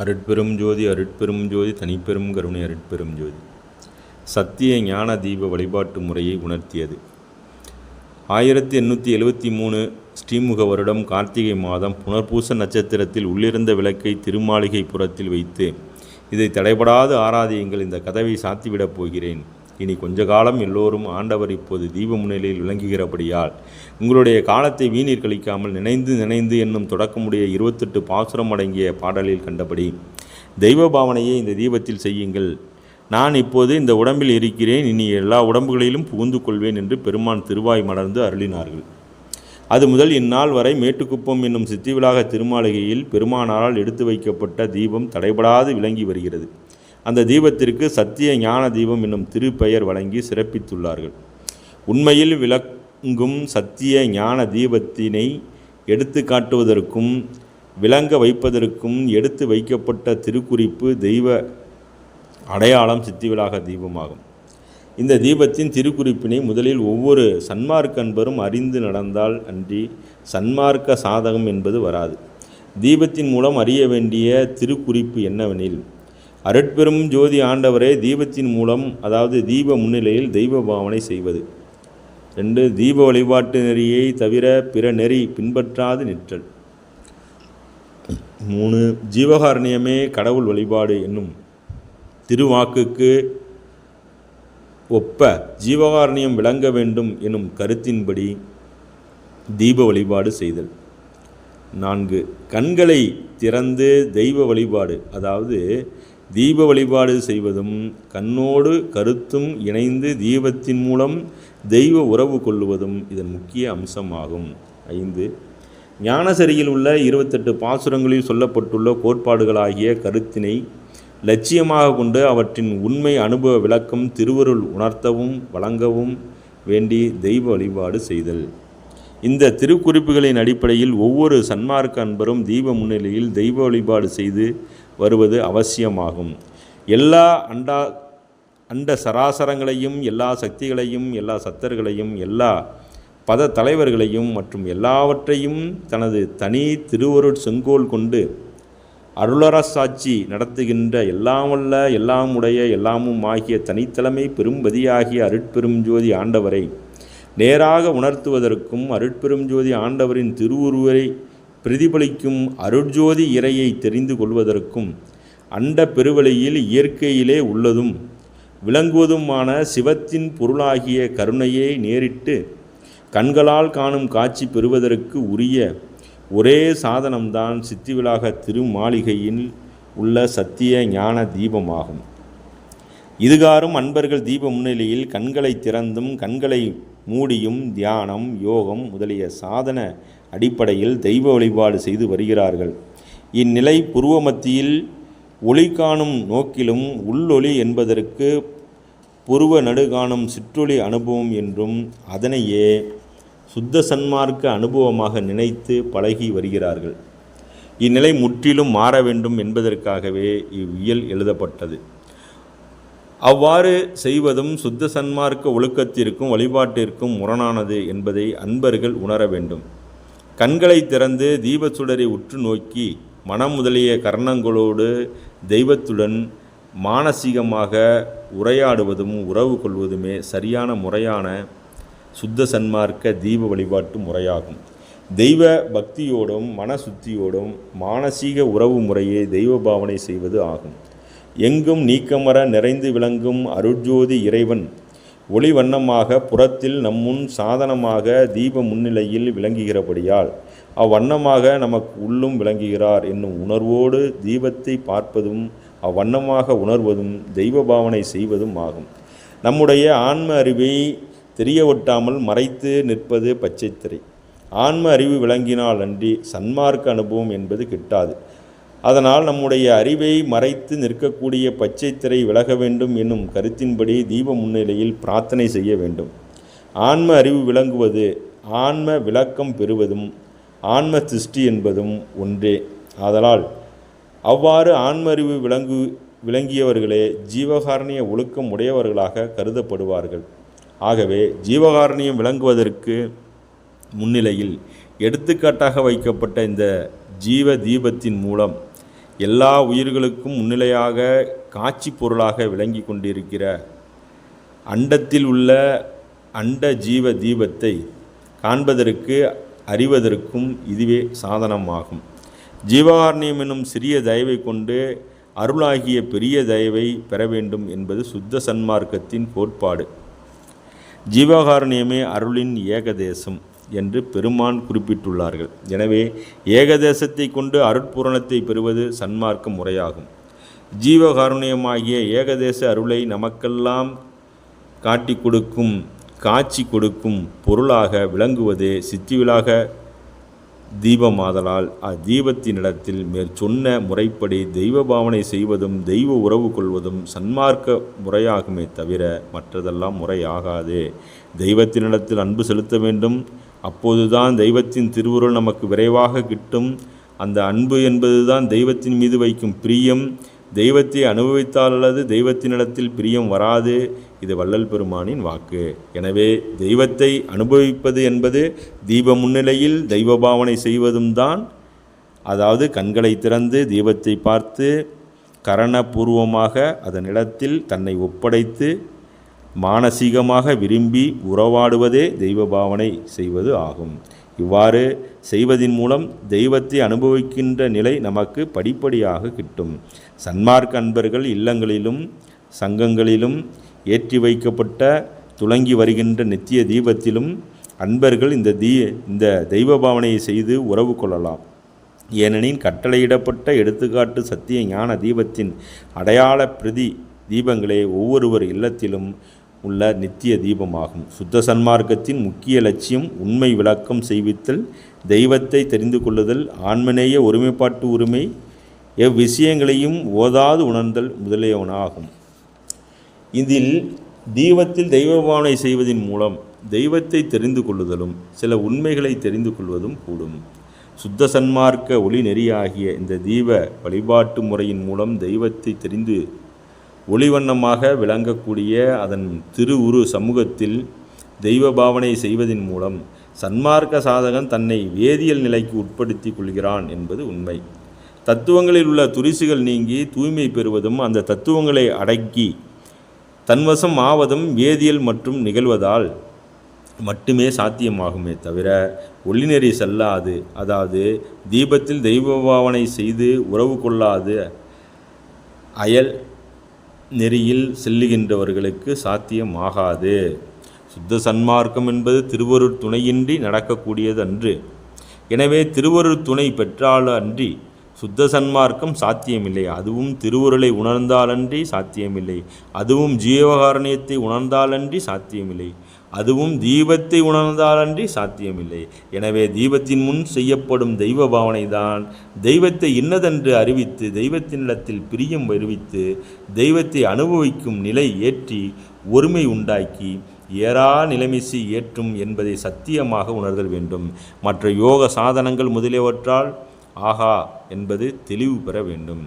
அருட்பெரும் ஜோதி அருட்பெரும் ஜோதி தனிப்பெரும் கருணை அருட்பெரும் ஜோதி சத்திய ஞான தீப வழிபாட்டு முறையை உணர்த்தியது. 1873 ஸ்ரீமுக வருடம் கார்த்திகை மாதம் புனர்பூச நட்சத்திரத்தில் உள்ளிருந்த விளக்கை திருமாளிகை புறத்தில் வைத்து, இதை தடைபடாது ஆராதியுங்கள், இந்த கதவை சாத்திவிடப் போகிறேன். இனி கொஞ்ச காலம் எல்லோரும் ஆண்டவர் இப்போது தீப முன்னிலையில் விளங்குகிறபடியால் உங்களுடைய காலத்தை வீணீர் கழிக்காமல் நினைந்து என்னும் தொடக்கமுடைய 28 பாசுரம் அடங்கிய பாடலில் கண்டபடி தெய்வ பாவனையை இந்த தீபத்தில் செய்யுங்கள். நான் இப்போது இந்த உடம்பில் இருக்கிறேன், இனி எல்லா உடம்புகளிலும் புகுந்து கொள்வேன் என்று பெருமான் திருவாய் மலர்ந்து அருளினார்கள். அது முதல் இந்நாள் வரை மேட்டுக்குப்பம் என்னும் சித்திவிலாக திருமாளிகையில் பெருமானாரால் எடுத்து வைக்கப்பட்ட தீபம் தடைபடாது விளங்கி வருகிறது. அந்த தீபத்திற்கு சத்திய ஞான தீபம் என்னும் திருப்பெயர் வழங்கி சிறப்பித்துள்ளார்கள். உண்மையில் விளங்கும் சத்திய ஞான தீபத்தினை எடுத்து காட்டுவதற்கும் விளங்க வைப்பதற்கும் எடுத்து வைக்கப்பட்ட திருக்குறிப்பு தெய்வ அடையாளம் சித்திவிலாக தீபமாகும். இந்த தீபத்தின் திருக்குறிப்பினை முதலில் ஒவ்வொரு சன்மார்க்க அன்பரும் அறிந்து நடந்தால் அன்றி சன்மார்க்க சாதகம் என்பது வராது. தீபத்தின் மூலம் அறிய வேண்டிய திருக்குறிப்பு என்னவெனில், அருட்பெரும் ஜோதி ஆண்டவரே தீபத்தின் மூலம், அதாவது தீப முன்னிலையில் தெய்வ பாவனை செய்வது. 2. தீப வழிபாட்டு நெறியை தவிர பிற நெறி பின்பற்றாது நிற்றல். 3. ஜீவகாரண்யமே கடவுள் வழிபாடு என்னும் திருவாக்குக்கு ஒப்ப ஜீவகாரண்யம் விளங்க வேண்டும் எனும் கருத்தின்படி தீப வழிபாடு செய்தல். 4. கண்களை திறந்து தெய்வ வழிபாடு, அதாவது தீப வழிபாடு செய்வதும் கண்ணோடு கருத்தும் இணைந்து தீபத்தின் மூலம் தெய்வ உறவு கொள்ளுவதும் இதன் முக்கிய அம்சமாகும். 5. ஞானசரியில் உள்ள 28 பாசுரங்களில் சொல்லப்பட்டுள்ள கோட்பாடுகளாகிய கருத்தினை லட்சியமாக கொண்டு அவற்றின் உண்மை அனுபவ விளக்கம் திருவருள் உணர்த்தவும் வழங்கவும் வேண்டி தெய்வ வழிபாடு செய்தல். இந்த திருக்குறிப்புகளின் அடிப்படையில் ஒவ்வொரு சன்மார்க்க அன்பரும் தீப முன்னிலையில் தெய்வ வழிபாடு செய்து வருவது அவசியமாகும். எல்லா அண்ட சராசரங்களையும், எல்லா சக்திகளையும், எல்லா சத்தர்களையும், எல்லா பத தலைவர்களையும் மற்றும் எல்லாவற்றையும் தனது தனி திருவருட் செங்கோல் கொண்டு அருளரசாட்சி நடத்துகின்ற எல்லாமல்ல எல்லாமுடைய எல்லாமும் ஆகிய தனித்தலைமை பெரும்பதியாகிய அருட்பெரும் ஜோதி ஆண்டவரை நேராக உணர்த்துவதற்கும், அருட்பெரும் ஜோதி ஆண்டவரின் திருவுருவை பிரதிபலிக்கும் அருட்ஜோதி இறையை தெரிந்து கொள்வதற்கும், அண்ட பெருவெளியில் இயற்கையிலே உள்ளதும் விளங்குவதுமான சிவத்தின் பொருளாகிய கருணையை நேரிட்டு கண்களால் காணும் காட்சி பெறுவதற்கு உரிய ஒரே சாதனம்தான் சித்திவிலாக திருமாளிகையில் உள்ள சத்திய ஞான தீபமாகும். இதுகாரும் அன்பர்கள் தீப முன்னிலையில் கண்களை திறந்தும் கண்களை மூடியும் தியானம், யோகம் முதலிய சாதன அடிப்படையில் தெய்வ வழிபாடு செய்து வருகிறார்கள். இந்நிலை புருவ மத்தியில் ஒளி காணும் நோக்கிலும் உள்ளொளி என்பதற்கு புருவ நடு காணும் சிற்றொளி அனுபவம் என்றும் அதனையே சுத்த சன்மார்க்க அனுபவமாக நினைத்து பழகி வருகிறார்கள். இந்நிலை முற்றிலும் மாற வேண்டும் என்பதற்காகவே இவ்வியல் எழுதப்பட்டது. அவ்வாறு செய்வதும் சுத்த சன்மார்க்க ஒழுக்கத்திற்கும் வழிபாட்டிற்கும் முரணானது என்பதை அன்பர்கள் உணர வேண்டும். கண்களை திறந்து தீபச்சுடரை உற்று நோக்கி மனம் முதலிய கரணங்களோடு தெய்வத்துடன் மானசீகமாக உரையாடுவதும் உறவு கொள்வதுமே சரியான முறையான சுத்த சன்மார்க்க தீப வழிபாட்டு முறையாகும். தெய்வ பக்தியோடும் மனசுத்தியோடும் மானசீக உறவு முறையே தெய்வ பாவனை செய்வது ஆகும். எங்கும் நீக்கமர நிறைந்து விளங்கும் அருட்ஜோதி இறைவன் ஒளி வண்ணமாக புறத்தில் நம்முன் சாதனமாக தீப முன்னிலையில் விளங்குகிறபடியால் அவ்வண்ணமாக நமக்கு உள்ளும் விளங்குகிறார் என்னும் உணர்வோடு தீபத்தை பார்ப்பதும் அவ்வண்ணமாக உணர்வதும் தெய்வ பாவனை செய்வதும் ஆகும். நம்முடைய ஆன்ம அறிவை தெரிய ஒட்டாமல் மறைத்து நிற்பது பச்சைத்திரை. ஆன்ம அறிவு விளங்கினால் அன்றி சன்மார்க்க அனுபவம் என்பது கிட்டாது. அதனால் நம்முடைய அறிவை மறைத்து நிற்கக்கூடிய பச்சைத்திரை விலக வேண்டும் என்னும் கருத்தின்படி தீப முன்னிலையில் பிரார்த்தனை செய்ய வேண்டும். ஆன்ம அறிவு விளங்குவது ஆன்ம விளக்கம் பெறுவதும் ஆன்ம சிருஷ்டி என்பதும் ஒன்றே. ஆதலால் அவ்வாறு ஆன்ம அறிவு விளங்கியவர்களே ஜீவகாரணிய ஒழுக்கம் உடையவர்களாக கருதப்படுவார்கள். ஆகவே ஜீவகாரணியம் விளங்குவதற்கு முன்னிலையில் எடுத்துக்காட்டாக வைக்கப்பட்ட இந்த ஜீவ தீபத்தின் மூலம் எல்லா உயிர்களுக்கும் முன்னிலையாக காட்சி பொருளாக விளங்கி கொண்டிருக்கிற அண்டத்தில் உள்ள அண்ட ஜீவ தீபத்தை காண்பதற்கு அறிவதற்கும் இதுவே சாதனமாகும். ஜீவகாருண்யம் என்னும் சிறிய தயவை கொண்டு அருளாகிய பெரிய தயவை பெற வேண்டும் என்பது சுத்த சன்மார்க்கத்தின் கோட்பாடு. ஜீவகாருண்யமே அருளின் ஏகதேசம் என்று பெருமான் குறிப்பிட்டுள்ளார்கள். எனவே ஏகதேசத்தை கொண்டு அருட்பூரணத்தை பெறுவது சன்மார்க்க முறையாகும். ஜீவகாருண்யமாகிய ஏகதேச அருளை நமக்கெல்லாம் காட்சி கொடுக்கும் பொருளாக விளங்குவதே சித்திவிலாக தீபமாதலால் அத்தீபத்தினிடத்தில் மேற்சொன்ன முறைப்படி தெய்வ பாவனை செய்வதும் தெய்வ உறவு கொள்வதும் சன்மார்க்க முறையாகுமே தவிர மற்றதெல்லாம் முறையாகாது. தெய்வத்தினிடத்தில் அன்பு செலுத்த வேண்டும். அப்போதுதான் தெய்வத்தின் திருவுருள் நமக்கு விரைவாக கிட்டும். அந்த அன்பு என்பதுதான் தெய்வத்தின் மீது வைக்கும் பிரியம். தெய்வத்தை அனுபவித்தால் அல்லது தெய்வத்தினிடத்தில் பிரியம் வராது. இது வள்ளல் பெருமானின் வாக்கு. எனவே தெய்வத்தை அனுபவிப்பது என்பது தீப முன்னிலையில் தெய்வ பாவனை செய்வதும் தான். அதாவது கண்களை திறந்து தீபத்தை பார்த்து கரணபூர்வமாக அதனிடத்தில் தன்னை ஒப்படைத்து மானசீகமாக விரும்பி உறவாடுவதே தெய்வ பாவனை செய்வது ஆகும். இவ்வாறு செய்வதின் மூலம் தெய்வத்தை அனுபவிக்கின்ற நிலை நமக்கு படிப்படியாக கிட்டும். சன்மார்க்க அன்பர்கள் இல்லங்களிலும் சங்கங்களிலும் ஏற்றி வைக்கப்பட்ட துலங்கி வருகின்ற நித்திய தீபத்திலும் அன்பர்கள் இந்த தெய்வ பாவனையை செய்து உறவு கொள்ளலாம். ஏனெனில் கட்டளையிடப்பட்ட எடுத்துக்காட்டு சத்திய ஞான தீபத்தின் அடையாள பிரதி தீபங்களே ஒவ்வொருவர் இல்லத்திலும் உள்ள நித்திய தீபமாகும். சுத்த சன்மார்க்கத்தின் முக்கிய லட்சியம் உண்மை விளக்கம் செய்வித்தல், தெய்வத்தை தெரிந்து கொள்ளுதல், ஆன்மநேய ஒருமைப்பாட்டு உரிமை, எவ்விஷயங்களையும் ஓதாது உணர்ந்தல் முதலியவனாகும். இதில் தீபத்தில் தெய்வ பாவனை செய்வதன் மூலம் தெய்வத்தை தெரிந்து கொள்ளுதலும் சில உண்மைகளை தெரிந்து கொள்வதும் கூடும். சுத்த சன்மார்க்க ஒளி நெறியாகிய இந்த தீப வழிபாட்டு முறையின் மூலம் தெய்வத்தை தெரிந்து ஒளிவண்ணமாக விளங்கக்கூடிய அதன் திருவுரு சமூகத்தில் தெய்வ பாவனை செய்வதன் மூலம் சன்மார்க்க சாதகன் தன்னை வேதியியல் நிலைக்கு உட்படுத்தி கொள்கிறான் என்பது உண்மை. தத்துவங்களில் உள்ள துரிசுகள் நீங்கி தூய்மை பெறுவதும் அந்த தத்துவங்களை அடக்கி தன்வசம் ஆவதும் வேதியியல் மற்றும் நிகழ்வதால் மட்டுமே சாத்தியமாகுமே தவிர ஒளிநெறி செல்லாது, அதாவது தீபத்தில் தெய்வ பாவனை செய்து உறவு கொள்ளாது அயல் நெறியில் செல்லுகின்றவர்களுக்கு சாத்தியமாகாது. சுத்த சன்மார்க்கம் என்பது திருவருட் துணையின்றி நடக்கக்கூடியது அன்று. எனவே திருவருட் துணை பெற்றால் அன்றி சுத்த சன்மார்க்கம் சாத்தியமில்லை. அதுவும் திருவுருளை உணர்ந்தாலன்றி சாத்தியமில்லை. அதுவும் ஜீவகாருண்யத்தை உணர்ந்தாலன்றி சாத்தியமில்லை. அதுவும் தீபத்தை உணர்ந்தாலன்றி சாத்தியமில்லை. எனவே தீபத்தின் முன் செய்யப்படும் தெய்வ பாவனை தான் தெய்வத்தை இன்னதென்று அறிவித்து தெய்வத்தினிடத்தில் பிரியம் வருவித்து தெய்வத்தை அனுபவிக்கும் நிலை ஏற்றி ஒருமை உண்டாக்கி ஏறா நிலைமிசை ஏற்றும் என்பதை சத்தியமாக உணர்தல் வேண்டும். மற்ற யோக சாதனங்கள் முதலியவற்றால் ஆகா என்பது தெளிவு பெற வேண்டும்.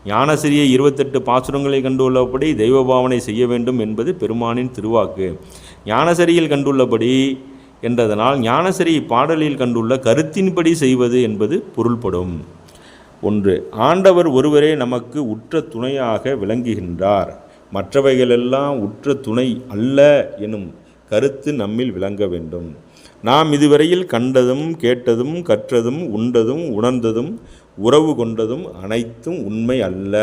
ஞானசிரியை 28 பாசுரங்களை கண்டுள்ளபடி தெய்வ பாவனை செய்ய வேண்டும் என்பது பெருமானின் திருவாக்கு. ஞானசரியில் கண்டுள்ளபடி என்றதனால் ஞானசரி பாடலில் கண்டுள்ள கருத்தின்படி செய்வது என்பது பொருள்படும். 1. ஆண்டவர் ஒருவரே நமக்கு உற்ற துணையாக விளங்குகின்றார். மற்றவைகளெல்லாம் உற்ற துணை அல்ல எனும் கருத்து நம்மில் விளங்க வேண்டும். நாம் இதுவரையில் கண்டதும் கேட்டதும் கற்றதும் உண்டதும் உணர்ந்ததும் உறவு கொண்டதும் அனைத்தும் உண்மை அல்ல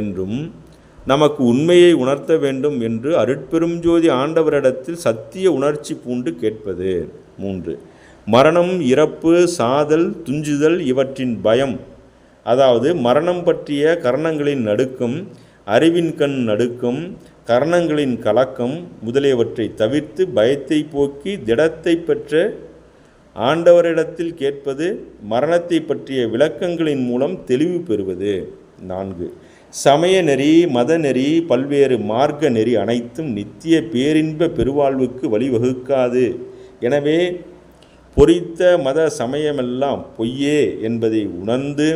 என்றும் நமக்கு உண்மையை உணர்த்த வேண்டும் என்று அருட்பெரும் ஜோதி ஆண்டவரிடத்தில் சத்திய உணர்ச்சி பூண்டு கேட்பது. 3. மரணம், இறப்பு, சாதல், துஞ்சுதல் இவற்றின் பயம், அதாவது மரணம் பற்றிய கரணங்களின் நடுக்கம், அறிவின் கண் நடுக்கம், கரணங்களின் கலக்கம் முதலியவற்றை தவிர்த்து பயத்தை போக்கி திடத்தை பெற்ற ஆண்டவரிடத்தில் கேட்பது. மரணத்தை பற்றிய விளக்கங்களின் மூலம் தெளிவு பெறுவது. 4. சமய நெறி, மத நெறி, பல்வேறு மார்க்க நெறி அனைத்தும் நித்திய பேரின்ப பெருவாழ்வுக்கு வழிவகுக்காது. எனவே பொறித்த மத சமயமெல்லாம் பொய்யே என்பதை உணர்ந்து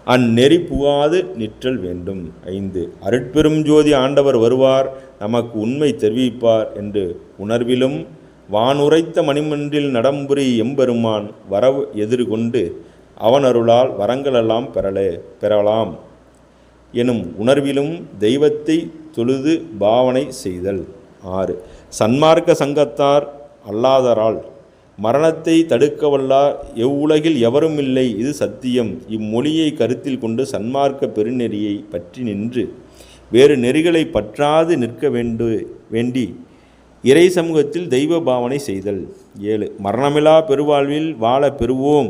அந்நெறி புகாது நிற்றல் வேண்டும். 5. அருட்பெரும் ஜோதி ஆண்டவர் வருவார், நமக்கு உண்மை தெரிவிப்பார் என்று உணர்விலும் வானுரைத்த மணிமன்றில் நடம்புரி எம்பெருமான் வரவு எதிர்கொண்டு அவன் அருளால் வரங்களெல்லாம் பெறலாம் எனும் உணர்விலும் தெய்வத்தை தொழுது பாவனை செய்தல். 6. சன்மார்க்க சங்கத்தார் அல்லாதரால் மரணத்தை தடுக்கவல்லார் எவ்வுலகில் எவரும் இல்லை, இது சத்தியம். இம்மொழியை கருத்தில் கொண்டு சன்மார்க்க பெருநெறியை பற்றி நின்று வேறு நெறிகளை பற்றாது நிற்க வேண்டி இறை சமூகத்தில் தெய்வ பாவனை செய்தல். 7. மரணமிலா பெருவாழ்வில் வாழ பெறுவோம்,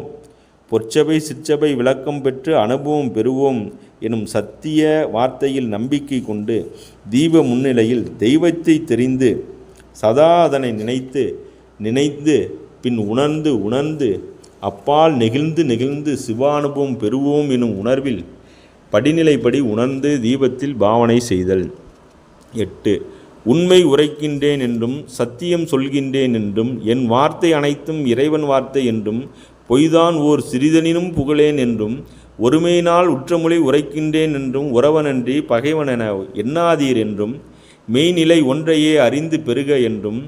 பொற்சபை சிற்சபை விளக்கம் பெற்று அனுபவம் பெறுவோம் எனும் சத்திய வார்த்தையில் நம்பிக்கை கொண்டு தீப முன்னிலையில் தெய்வத்தை தெரிந்து சதா அதனை நினைத்து பின் உணர்ந்து அப்பால் நெகிழ்ந்து சிவானுபவம் பெறுவோம் எனும் உணர்வில் படிநிலைப்படி உணர்ந்து தீபத்தில் பாவனை செய்தல். 8. உண்மை உரைக்கின்றேன் என்றும் சத்தியம் சொல்கின்றேன் என்றும் என் வார்த்தை அனைத்தும் இறைவன் வார்த்தை என்றும் பொய்தான் ஓர் சிறிதனினும் புகழேன் என்றும் ஒருமையினால் உற்றமொழி உரைக்கின்றேன் என்றும் உறவனன்றி பகைவனென எண்ணாதீர் என்றும் மெய்நிலை ஒன்றையே அறிந்து பெருக என்றும்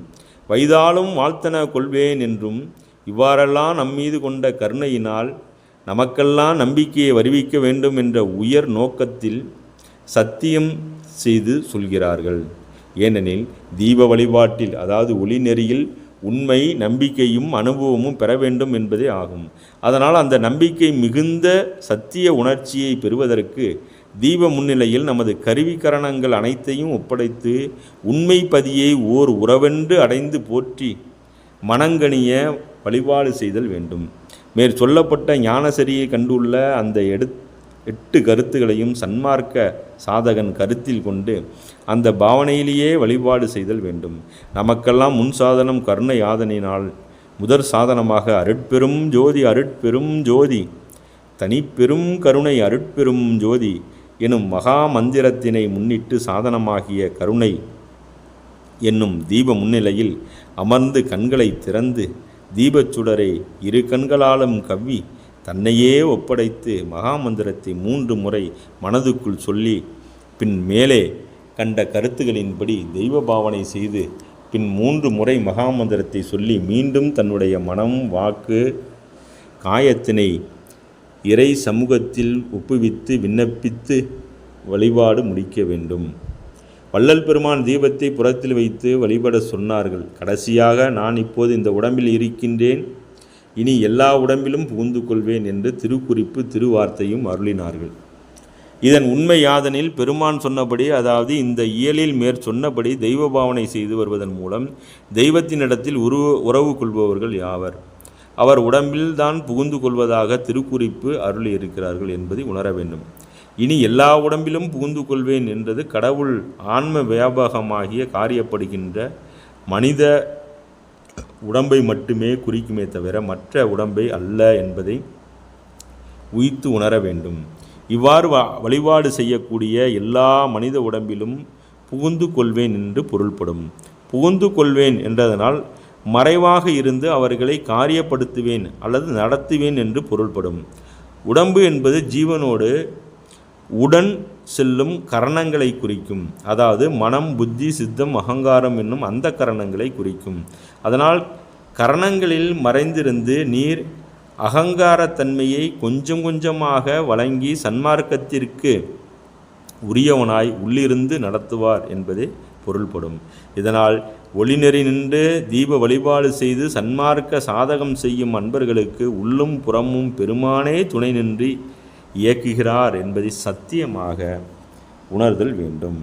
வைதாலும் வாழ்த்தன கொள்வேன் என்றும் இவ்வாறெல்லாம் நம்மீது கொண்ட கருணையினால் நமக்கெல்லாம் நம்பிக்கையை வருவிக்க வேண்டும் என்ற உயர் நோக்கத்தில் சத்தியம் செய்து சொல்கிறார்கள். ஏனெனில் தீப வழிபாட்டில் அதாவது ஒளிநெறியில் உண்மை நம்பிக்கையும் அனுபவமும் பெற வேண்டும் என்பதே ஆகும். அதனால் அந்த நம்பிக்கை மிகுந்த சத்திய உணர்ச்சியை பெறுவதற்கு தீப முன்னிலையில் நமது கருவிக்கரணங்கள் அனைத்தையும் ஒப்படைத்து உண்மை பதியை ஓர் உறவென்று அடைந்து போற்றி மனங்கணிய வழிபாடு செய்தல் வேண்டும். மேற் சொல்லப்பட்ட ஞானசரியை கண்டுள்ள அந்த 8 கருத்துகளையும் சன்மார்க்க சாதகன் கருத்தில் கொண்டு அந்த பாவனையிலேயே வழிபாடு செய்தல் வேண்டும். நமக்கெல்லாம் முன் சாதனம் கருணை யாதனினால் முதற் சாதனமாக அருட்பெரும் ஜோதி தனிப்பெரும் கருணை அருட்பெரும் ஜோதி எனும் மகா மந்திரத்தினை முன்னிட்டு சாதனமாகிய கருணை என்னும் தீப முன்னிலையில் அமர்ந்து கண்களை திறந்து தீபச்சுடரை 2 கண்களாலும் கவ்வி தன்னையே ஒப்படைத்து மகாமந்திரத்தை 3 முறை மனதுக்குள் சொல்லி பின் மேலே கண்ட கருத்துகளின்படி தெய்வ பாவனை செய்து பின் 3 முறை மகாமந்திரத்தை சொல்லி மீண்டும் தன்னுடைய மனம் வாக்கு காயத்தினை இறை சமூகத்தில் ஒப்புவித்து விண்ணப்பித்து வழிபாடு முடிக்க வேண்டும். வள்ளல் பெருமான் தீபத்தை புறத்தில் வைத்து வழிபட சொன்னார்கள். கடைசியாக நான் இப்போது இந்த உடம்பில் இருக்கின்றேன், இனி எல்லா உடம்பிலும் புகுந்து கொள்வேன் என்று திருக்குறிப்பு திருவார்த்தையும் அருளினார்கள். இதன் உண்மை யாதனில் பெருமான் சொன்னபடி, அதாவது இந்த இயலில் மேற் சொன்னபடி தெய்வ பாவனை செய்து வருவதன் மூலம் தெய்வத்தினிடத்தில் உறவு கொள்பவர்கள் யாவர்? அவர் உடம்பில் தான் புகுந்து கொள்வதாக திருக்குறிப்பு அருளி இருக்கிறார்கள் என்பதை உணர வேண்டும். இனி எல்லா உடம்பிலும் புகுந்து கொள்வேன் என்றது கடவுள் ஆன்ம வியாபகமாகிய காரியப்படுகின்ற மனித உடம்பை மட்டுமே குறிக்குமே தவிர மற்ற உடம்பை அல்ல என்பதை உய்த்து உணர வேண்டும். இவ்வாறு வழிபாடு செய்யக்கூடிய எல்லா மனித உடம்பிலும் புகுந்து கொள்வேன் என்று பொருள்படும். புகுந்து கொள்வேன் என்றதனால் மறைவாக இருந்து அவர்களை காரியப்படுத்துவேன் அல்லது நடத்துவேன் என்று பொருள்படும். உடம்பு என்பது ஜீவனோடு உடன் செல்லும் கரணங்களை குறிக்கும். அதாவது மனம், புத்தி, சித்தம், அகங்காரம் என்னும் அந்த கரணங்களை குறிக்கும். அதனால் கரணங்களில் மறைந்திருந்து நீர் அகங்காரத்தன்மையை கொஞ்சம் கொஞ்சமாக வழங்கி சன்மார்க்கத்திற்கு உரியவனாய் உள்ளிருந்து நடத்துவார் என்பதே பொருள்படும். இதனால் ஒளிநெறி நின்று தீப வழிபாடு செய்து சன்மார்க்க சாதகம் செய்யும் அன்பர்களுக்கு உள்ளும் புறமும் பெருமானே துணை நின்று இயக்குகிறார் என்பதை சத்தியமாக உணர்தல் வேண்டும்.